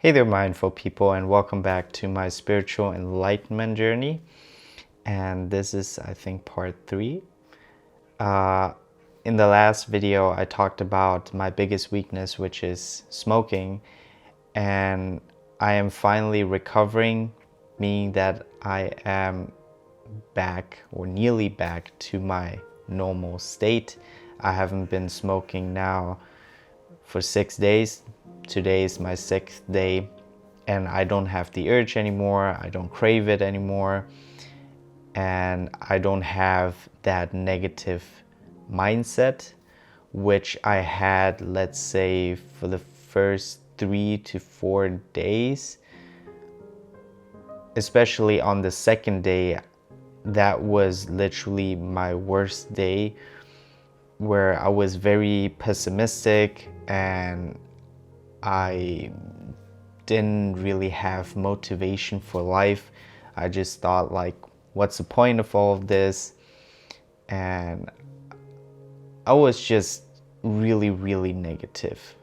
Hey there, mindful people, and welcome back to my spiritual enlightenment journey. And this is, I think, part 3. In the last video, I talked about my biggest weakness, which is smoking. And I am finally recovering, meaning that I am back or nearly back to my normal state. I haven't been smoking now for 6 days. Today is my 6th day and I don't have the urge anymore. I don't crave it anymore. And I don't have that negative mindset, which I had, let's say, for the first 3 to 4 days. Especially on the second day, that was literally my worst day, where I was very pessimistic and I didn't really have motivation for life. I just thought, like, what's the point of all of this? And I was just really negative.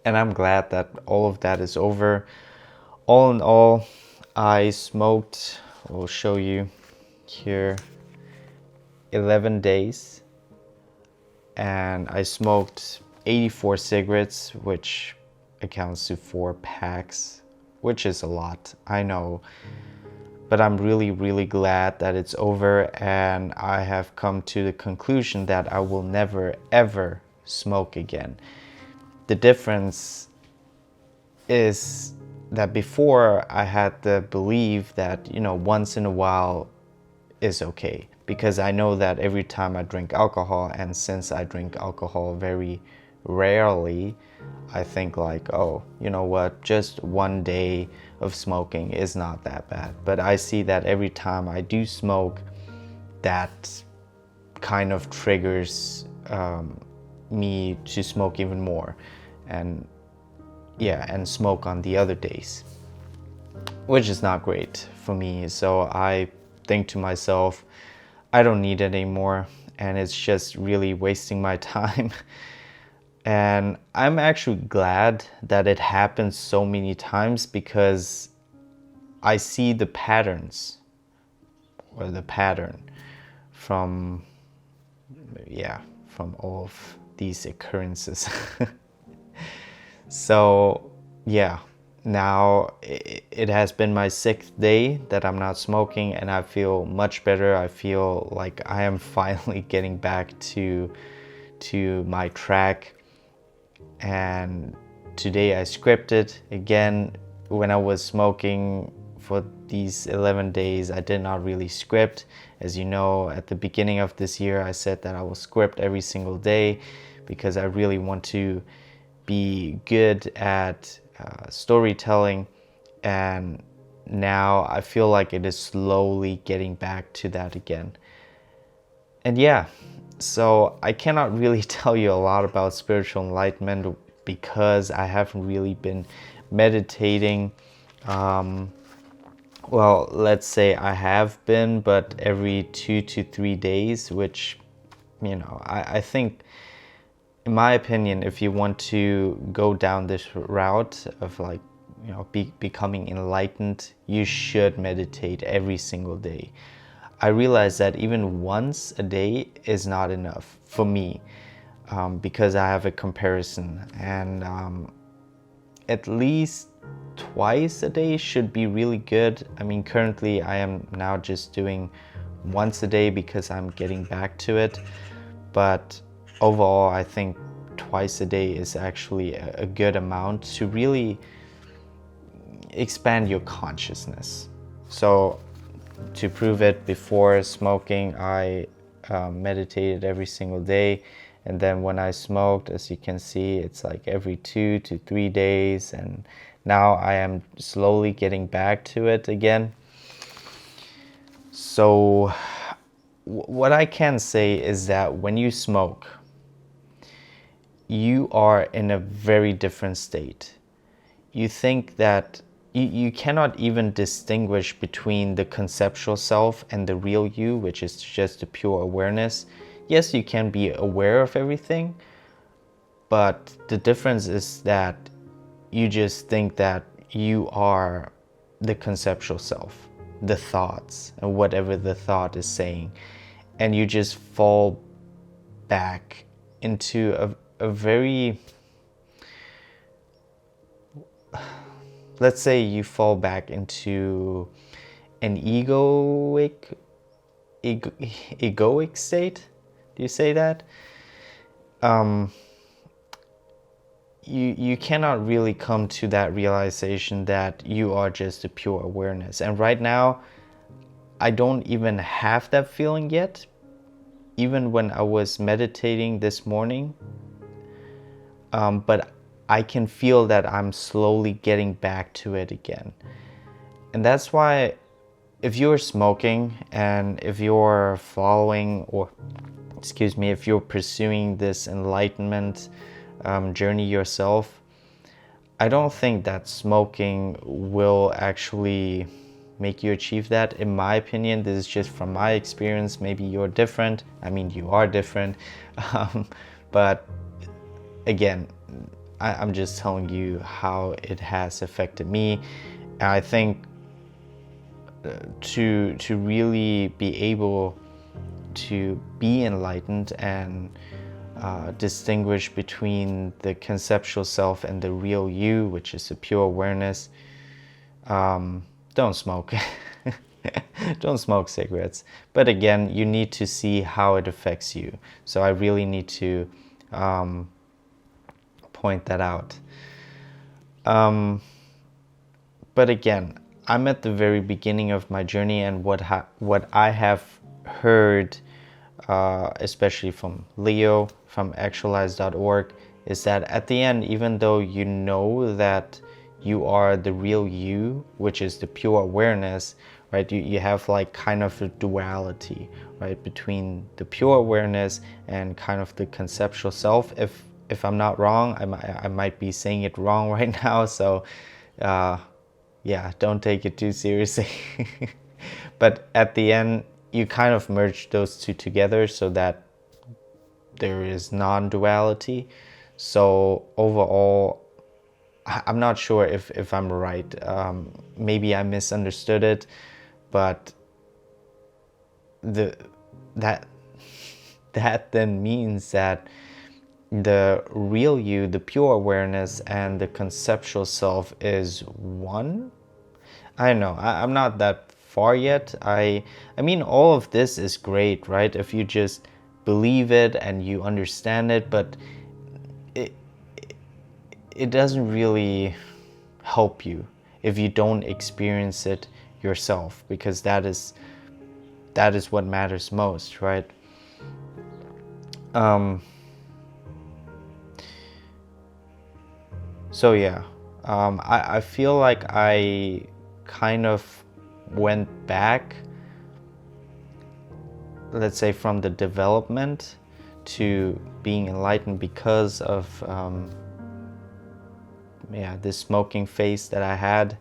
And I'm glad that all of that is over. All in all, I smoked, I'll show you here, 11 days. And I smoked 84 cigarettes, which accounts to 4 packs, which is a lot, I know. But I'm really glad that it's over, and I have come to the conclusion that I will never ever smoke again. The difference is that before I had the belief that, once in a while is okay, because I know that every time I drink alcohol, and since I drink alcohol very rarely, I think like, oh, you know what, just one day of smoking is not that bad. But I see that every time I do smoke, that kind of triggers me to smoke even more, and smoke on the other days, which is not great for me. So I think to myself, I don't need it anymore, and it's just really wasting my time. And I'm actually glad that it happens so many times, because I see the patterns, or the pattern from all of these occurrences. So yeah, now it has been my 6th day that I'm not smoking, and I feel much better. I feel like I am finally getting back to my track. And today I scripted again. When I was smoking for these 11 days, I did not really script. As you know, at the beginning of this year, I said that I will script every single day, because I really want to be good at storytelling. And now I feel like it is slowly getting back to that again. And yeah, so I cannot really tell you a lot about spiritual enlightenment, because I haven't really been meditating. Well, let's say I have been, but every 2 to 3 days, which, I think, in my opinion, if you want to go down this route of becoming enlightened, you should meditate every single day. I realize that even once a day is not enough for me, because I have a comparison, and at least twice a day should be really good. I mean, currently I am now just doing once a day because I'm getting back to it, but overall I think twice a day is actually a good amount to really expand your consciousness. So to prove it, before smoking, I meditated every single day. And then when I smoked, as you can see, it's like every 2 to 3 days. And now I am slowly getting back to it again. So what I can say is that when you smoke, you are in a very different state. You think that you cannot even distinguish between the conceptual self and the real you, which is just a pure awareness. Yes, you can be aware of everything, but the difference is that you just think that you are the conceptual self, the thoughts, and whatever the thought is saying. And you just fall back into a very, let's say you fall back into an egoic state. Do you say that? You cannot really come to that realization that you are just a pure awareness. And right now, I don't even have that feeling yet. Even when I was meditating this morning, but I can feel that I'm slowly getting back to it again. And that's why if you're smoking and if you're following, or excuse me, if you're pursuing this enlightenment journey yourself, I don't think that smoking will actually make you achieve that. In my opinion, this is just from my experience. Maybe you're different. I mean, you are different. But again, I'm just telling you how it has affected me. And I think to really be able to be enlightened and distinguish between the conceptual self and the real you, which is a pure awareness, don't smoke. Don't smoke cigarettes. But again, you need to see how it affects you. So I really need to point that out. But again, I'm at the very beginning of my journey, and what I have heard, especially from Leo, from actualize.org, is that at the end, even though you know that you are the real you, which is the pure awareness, right? You have like kind of a duality, right, between the pure awareness and kind of the conceptual self. If I'm not wrong, I might be saying it wrong right now, so yeah, don't take it too seriously. But at the end, you kind of merge those two together so that there is non-duality. So overall, I'm not sure if I'm right. Maybe I misunderstood it, but that then means that the real you, the pure awareness, and the conceptual self is one. I don't know. I'm not that far yet. I mean, all of this is great, right? If you just believe it and you understand it, but it doesn't really help you if you don't experience it yourself, because that is what matters most, right? So yeah, I feel like I kind of went back, let's say, from the development to being enlightened because of this smoking phase that I had.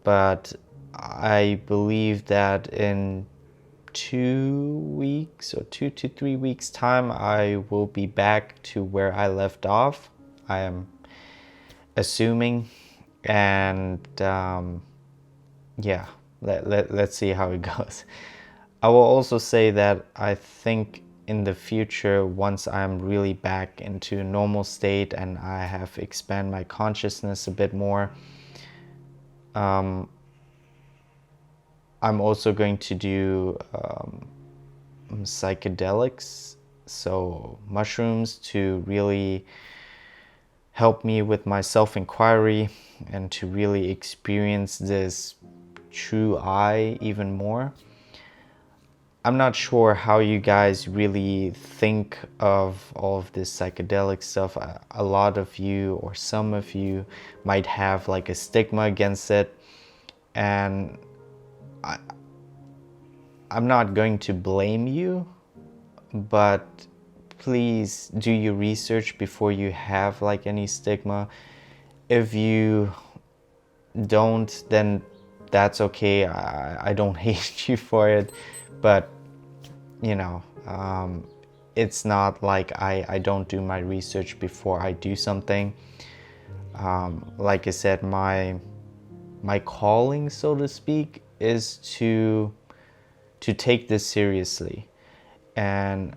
But I believe that in 2 weeks or 2 to 3 weeks time, I will be back to where I left off, I am assuming. And yeah, let's see how it goes. I will also say that I think in the future, once I'm really back into a normal state and I have expanded my consciousness a bit more, I'm also going to do psychedelics, so mushrooms, to really help me with my self-inquiry and to really experience this true I even more. I'm not sure how you guys really think of all of this psychedelic stuff. A lot of you, or some of you, might have like a stigma against it, and I'm not going to blame you, but please do your research before you have like any stigma. If you don't, then that's okay. I don't hate you for it, but you know, it's not like I don't do my research before I do something. like I said, my calling, so to speak, is to take this seriously. And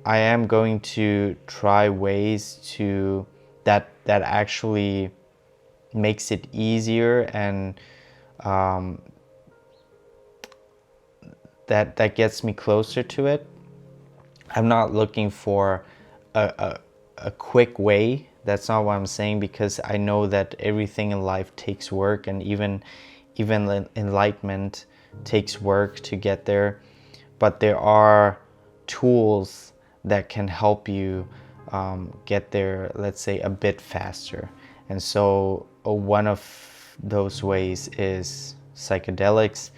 I am going to try ways to that actually makes it easier, and that gets me closer to it. I'm not looking for a quick way. That's not what I'm saying, because I know that everything in life takes work, and even enlightenment takes work to get there. But there are tools that can help you get there, let's say, a bit faster. And so one of those ways is psychedelics.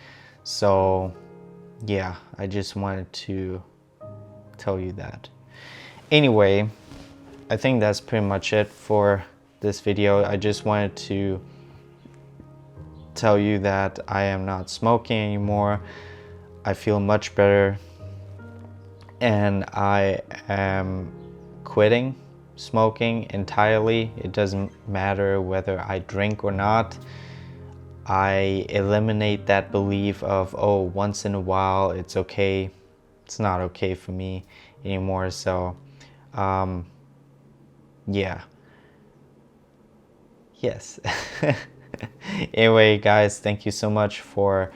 So yeah, I just wanted to tell you that. Anyway, I think that's pretty much it for this video. I just wanted to tell you that I am not smoking anymore. I feel much better, and I am quitting smoking entirely. It doesn't matter whether I drink or not. I eliminate that belief of, oh, once in a while it's okay. It's not okay for me anymore. So yeah, yes. Anyway, guys, thank you so much for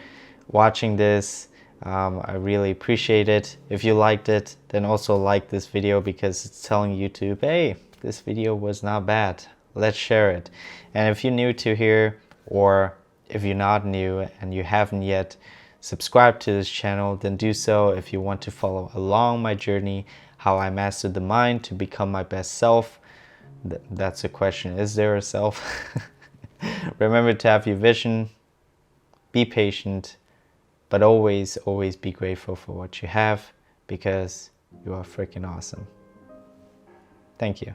watching this. I really appreciate it. If you liked it, then also like this video, because it's telling YouTube, hey, this video was not bad. Let's share it. And if you're new to here, or if you're not new and you haven't yet subscribed to this channel, then do so if you want to follow along my journey, how I mastered the mind to become my best self. That's a question. Is there a self? Remember to have your vision, be patient, but always, always be grateful for what you have, because you are freaking awesome. Thank you.